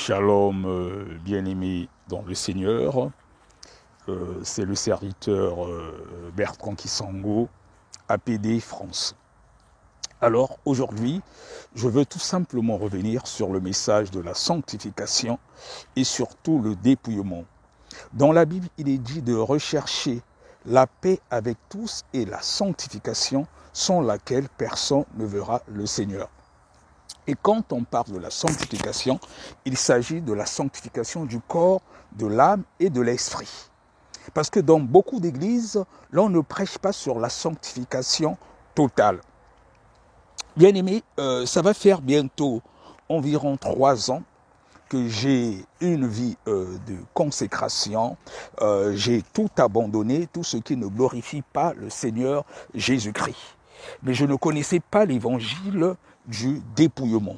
Shalom, bien-aimés dans le Seigneur. C'est le serviteur Bertrand Kisango, APD France. Alors aujourd'hui, je veux tout simplement revenir sur le message de la sanctification et surtout le dépouillement. Dans la Bible, il est dit de rechercher la paix avec tous et la sanctification sans laquelle personne ne verra le Seigneur. Et quand on parle de la sanctification, il s'agit de la sanctification du corps, de l'âme et de l'esprit. Parce que dans beaucoup d'églises, l'on ne prêche pas sur la sanctification totale. Bien aimé, ça va faire bientôt environ 3 ans que j'ai une vie de consécration. J'ai tout abandonné, tout ce qui ne glorifie pas le Seigneur Jésus-Christ. Mais je ne connaissais pas l'évangile du dépouillement.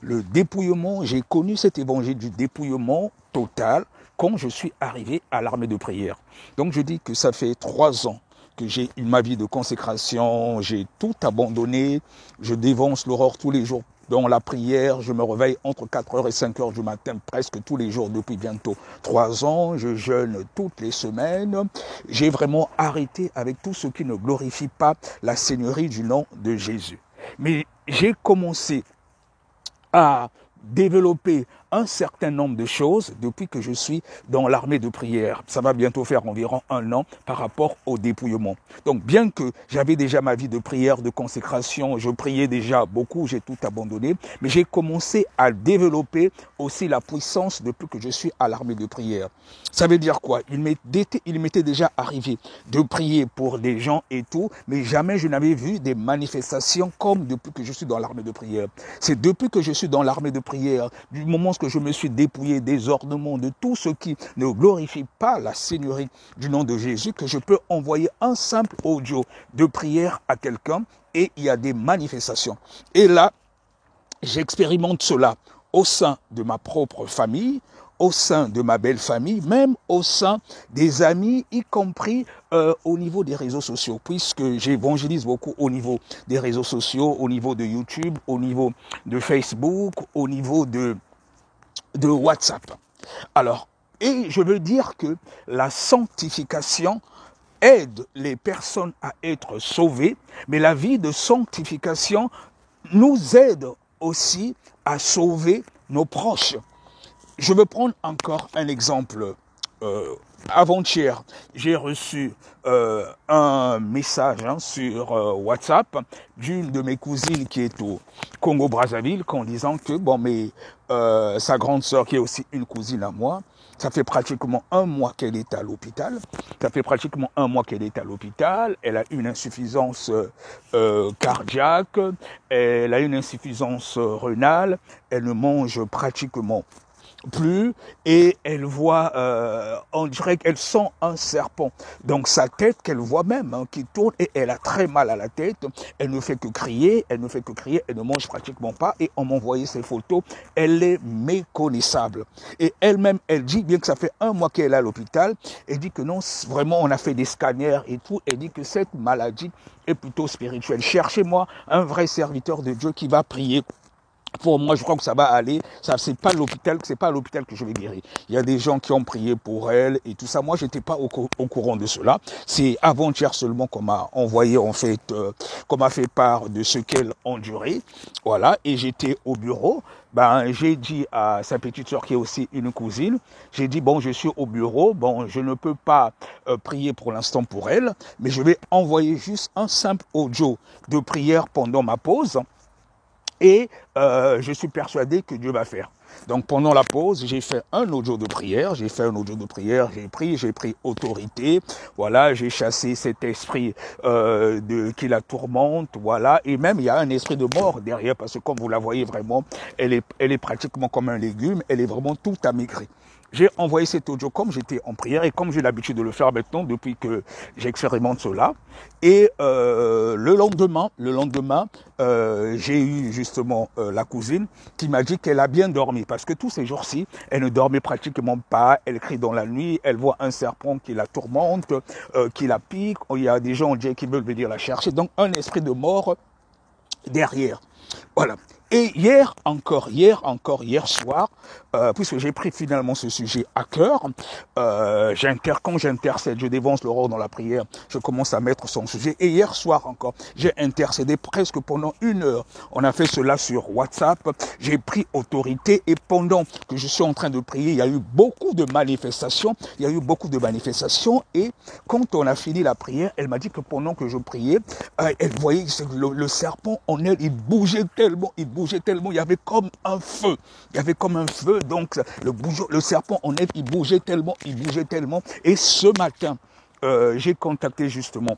Le dépouillement, j'ai connu cet évangile du dépouillement total quand je suis arrivé à l'armée de prière. Donc je dis que ça fait 3 ans que j'ai eu ma vie de consécration, j'ai tout abandonné, je dévance l'aurore tous les jours dans la prière, je me réveille entre 4h et 5h du matin presque tous les jours depuis bientôt 3 ans, je jeûne toutes les semaines, j'ai vraiment arrêté avec tout ce qui ne glorifie pas la seigneurie du nom de Jésus. Mais j'ai commencé à développer un certain nombre de choses depuis que je suis dans l'armée de prière. Ça va bientôt faire environ 1 an par rapport au dépouillement. Donc bien que j'avais déjà ma vie de prière, de consécration, je priais déjà beaucoup, j'ai tout abandonné, mais j'ai commencé à développer aussi la puissance depuis que je suis à l'armée de prière. Ça veut dire quoi? Il m'était déjà arrivé de prier pour des gens et tout, mais jamais je n'avais vu des manifestations comme depuis que je suis dans l'armée de prière. C'est depuis que je suis dans l'armée de prière, du moment que je me suis dépouillé des ornements, de tout ce qui ne glorifie pas la seigneurie du nom de Jésus, que je peux envoyer un simple audio de prière à quelqu'un et il y a des manifestations. Et là, j'expérimente cela au sein de ma propre famille, au sein de ma belle famille, même au sein des amis, y compris au niveau des réseaux sociaux, puisque j'évangélise beaucoup au niveau des réseaux sociaux, au niveau de YouTube, au niveau de Facebook, au niveau de WhatsApp. Alors, et je veux dire que la sanctification aide les personnes à être sauvées, mais la vie de sanctification nous aide aussi à sauver nos proches. Je veux prendre encore un exemple. Avant-hier, j'ai reçu un message sur WhatsApp d'une de mes cousines qui est au Congo-Brazzaville, en disant que sa grande sœur, qui est aussi une cousine à moi, ça fait pratiquement 1 mois qu'elle est à l'hôpital. Elle a une insuffisance cardiaque, elle a une insuffisance rénale, elle ne mange pratiquement plus et elle voit, on dirait qu'elle sent un serpent. Donc sa tête qu'elle voit même qui tourne et elle a très mal à la tête. Elle ne fait que crier, elle ne mange pratiquement pas et on m'a envoyé ses photos. Elle est méconnaissable. Et elle-même, elle dit, bien que ça fait 1 mois qu'elle est à l'hôpital, elle dit que non, vraiment on a fait des scanners et tout. Elle dit que cette maladie est plutôt spirituelle. Cherchez-moi un vrai serviteur de Dieu qui va prier pour moi. Je crois que ça va aller. Ça, c'est pas à l'hôpital que je vais guérir. Il y a des gens qui ont prié pour elle et tout ça. Moi, j'étais pas au courant de cela. C'est avant-hier seulement qu'on m'a envoyé, en fait, qu'on m'a fait part de ce qu'elle endurait. Voilà. Et j'étais au bureau. J'ai dit à sa petite sœur qui est aussi une cousine, j'ai dit, je suis au bureau, je ne peux pas prier pour l'instant pour elle, mais je vais envoyer juste un simple audio de prière pendant ma pause. Et je suis persuadé que Dieu va faire. Donc pendant la pause, j'ai fait un audio de prière, j'ai pris autorité, voilà, j'ai chassé cet esprit qui la tourmente, voilà, et même il y a un esprit de mort derrière, parce que comme vous la voyez vraiment, elle est pratiquement comme un légume, elle est vraiment toute amaigrie. J'ai envoyé cet audio comme j'étais en prière et comme j'ai l'habitude de le faire maintenant depuis que j'expérimente cela. Et le lendemain, j'ai eu justement la cousine qui m'a dit qu'elle a bien dormi parce que tous ces jours-ci, elle ne dormait pratiquement pas, elle crie dans la nuit, elle voit un serpent qui la tourmente, qui la pique, il y a des gens qui veulent venir la chercher, donc un esprit de mort derrière. Voilà. Et hier soir, puisque j'ai pris finalement ce sujet à cœur, quand j'intercède, je dévance l'aurore dans la prière, je commence à mettre son sujet. Et hier soir encore, j'ai intercédé presque pendant 1 heure. On a fait cela sur WhatsApp. J'ai pris autorité et pendant que je suis en train de prier, il y a eu beaucoup de manifestations. Et quand on a fini la prière, elle m'a dit que pendant que je priais, elle voyait que le serpent en elle, il bougeait tellement, il y avait comme un feu. Donc le serpent en elle, il bougeait tellement. Et ce matin, j'ai contacté justement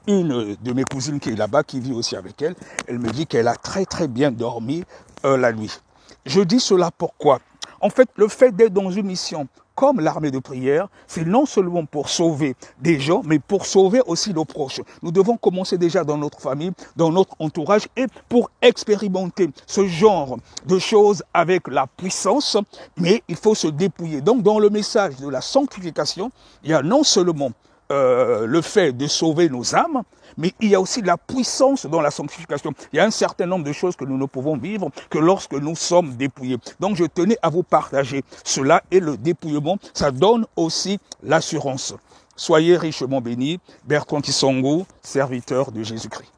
une de mes cousines qui est là-bas, qui vit aussi avec elle. Elle me dit qu'elle a très très bien dormi la nuit. Je dis cela pourquoi? En fait, le fait d'être dans une mission comme l'armée de prière, c'est non seulement pour sauver des gens, mais pour sauver aussi nos proches. Nous devons commencer déjà dans notre famille, dans notre entourage, et pour expérimenter ce genre de choses avec la puissance, mais il faut se dépouiller. Donc, dans le message de la sanctification, il y a non seulement le fait de sauver nos âmes, mais il y a aussi de la puissance dans la sanctification. Il y a un certain nombre de choses que nous ne pouvons vivre que lorsque nous sommes dépouillés. Donc je tenais à vous partager cela, et le dépouillement, ça donne aussi l'assurance. Soyez richement bénis. Bertrand Kisongo, serviteur de Jésus-Christ.